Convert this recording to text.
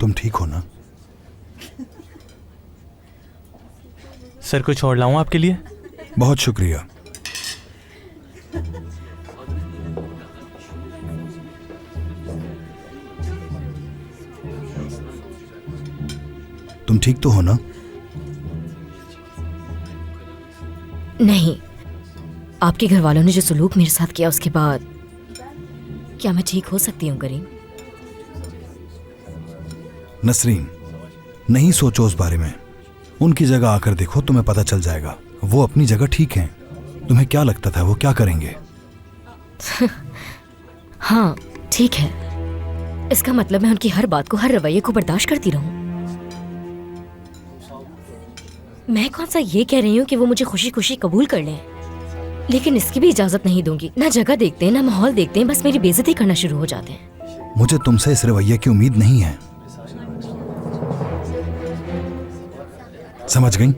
तुम ठीक हो ना? सर कुछ और लाऊं आपके लिए? बहुत शुक्रिया। तुम ठीक तो हो ना? नहीं, आपके घर वालों ने जो सलूक मेरे साथ किया उसके बाद क्या मैं ठीक हो सकती हूँ करीम? नसरीन, नहीं सोचो उस बारे में। उनकी जगह आकर देखो, तुम्हें पता चल जाएगा। वो अपनी जगह ठीक हैं। तुम्हें क्या लगता था वो क्या करेंगे? हाँ ठीक है, इसका मतलब मैं उनकी हर बात को, हर रवैये को बर्दाश्त करती रहूं? मैं कौन सा ये कह रही हूँ कि वो मुझे खुशी खुशी कबूल कर लें, लेकिन इसकी भी इजाजत नहीं दूंगी। ना जगह देखते हैं, ना माहौल देखते हैं, बस मेरी बेइज्जती करना शुरू हो जाते हैं। मुझे तुमसे इस रवैये की उम्मीद नहीं है। समझ गई?